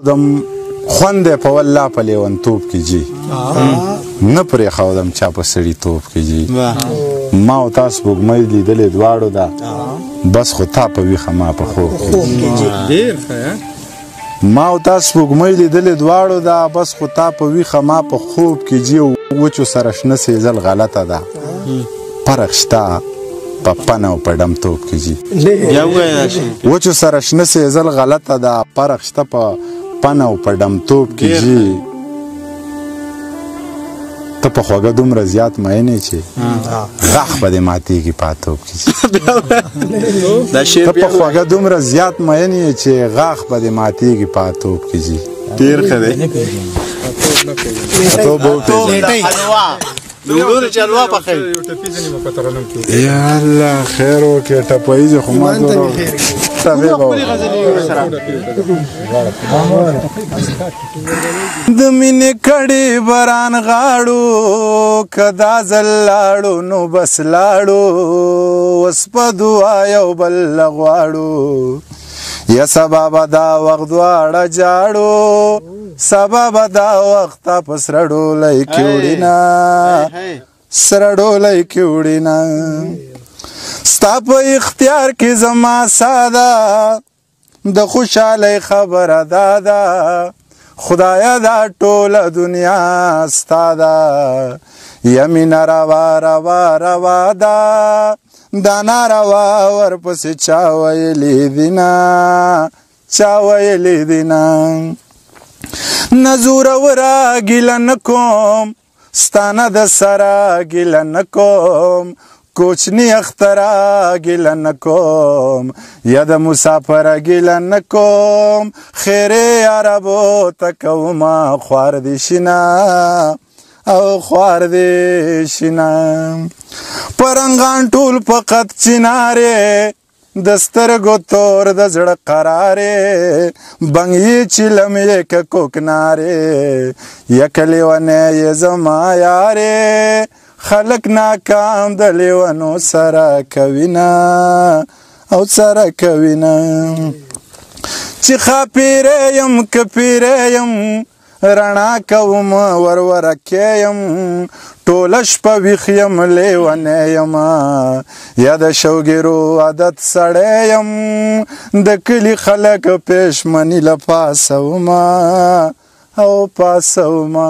دم خوند په والله په لیونتوب کې جی نه پرې خودم چا په سړی توپ کې جی ما او تاسو وګمې لیدلې دواړو دا بس خو تا په ویخه ما په خوب کې ډیر ښه ما او تاسو وګمې لیدلې دواړو دا بس خو تا په ویخه ما په خوب کې جی وچو سره شنه سیزل غلطه ده فرق شته په پنه او په ډمتوب کې جی وچو سره شنه سیزل غلطه ده فرق شته په پنه او په ډمتوب کې جی ته په خوږه دومره زیات مین یې چې غاښ به دې ماتېږي په توب کې ته په خوږه دومره زیات مین یې چې غاښ به دې ماتېږي په توب کې جی ډېر ښه دی توب لولو چې الوا پخې یا الله خیر وکړي ټپایي خو ما د مینې کړي باران غاړو کدا زل لاړو نو بس لاړو اوس په دعا یو بل غواړو یا سبب دا وخت دواړه جاړو سبب دا وخت په سرډولۍ کې وړینا سرډولۍ کې وړینا ستا په اختیار کې زما ساده د خوشحالۍ خبره دا ده خدایه دا ټوله دنیا ستا ده یمینه روا روا روا ده دا ناروا ورپسې چا ویلي دینه چا ویلي دینه نه زوروره ګیله نه کوم ستانه د سره ګیله نه کوم کوچنی اختره ګیله نه کوم یا د مسافره ګیله نه کوم خیرې عربو ته کومه خوار دې شینه او خوار دې شینه پرنګان ټول فقط چنارې د سترګو تور د زړه قرارې بنګي چلم یې که کوکنارې یک لیونی یې زما یارې خلک ناکام د لیونو سره کوینه او سره کوینه چې ښاپیرې یم که پیرې یم رڼا کوم ورورکې یم ټوله شپه ویښ یم لیونی یم یا د شوګیرو عادت سړی یم د کلي خلک پېشمني له پاسومه او پاسومه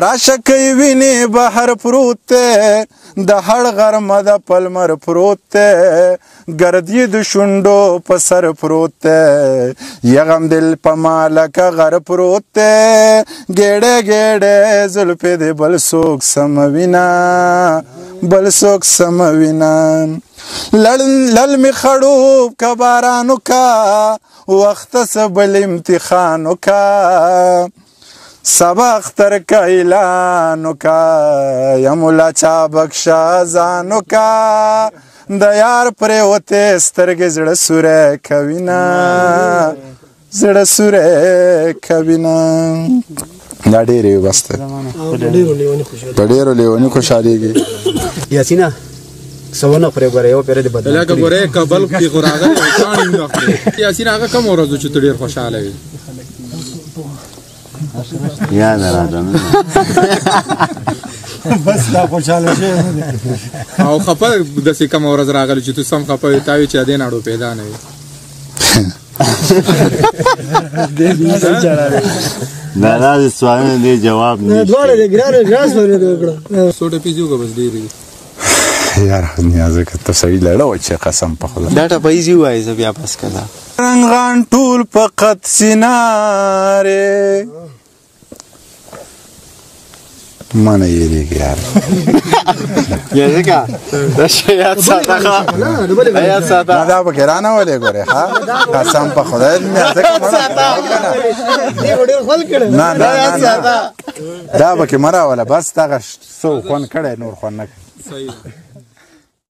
راشه کوي وینې بهر پروت دی د هړ غرمه د پلمر پروت دی ګرد یې د شونډو په سر پروت دی یغم دل په ما لکه غر پروت دی ګېډې ګېډې زلفې دې بل څوک سموینه بل څوک سموینه لل مې خړوب که بارانو کا وخته څه بل امتحانو کا سبا اختر کا اعلانو کا یا مولا چا بخشا ځانو کا د یار پرېوتې سترګې زړه سوری کوینه زړه سوری کوینه دا ډېرې وي بس دی په ډېرو لیوني خوشحالېږي یاسینه سونه پرې ګوره یو پېره دې بدل لکه ګوره کابل کې خو راغلی یاسینه هغه کوم ورځ چې ته ډېر خوشحاله وي یاد راځه بس دا خوشحاله شوی او خفه داسې کومه ورځ راغلی چې تو سم خفه وي تا وي چې دې ناړو پیدا نه وي دا داسې سوالونه دی جواب نشته دواړه دې ګرانه ګراس باندې وکړه څو ټپې ځي وکړه بس ډېرې یار نیازه که ته سړي لړه و چې قسم په خدا دا ټپې ځي وایي زه بیا بس کړه رنګان ټول فقط سینارې مانه یېرېږي یار یا ځکه دا شی یاد ساته ښه یاد ساته دا پکې رانولې ګورې ښه قسم په خدای نه دا پکې مه راوله بس دغه څه خوند کړی نور خوند نه کړی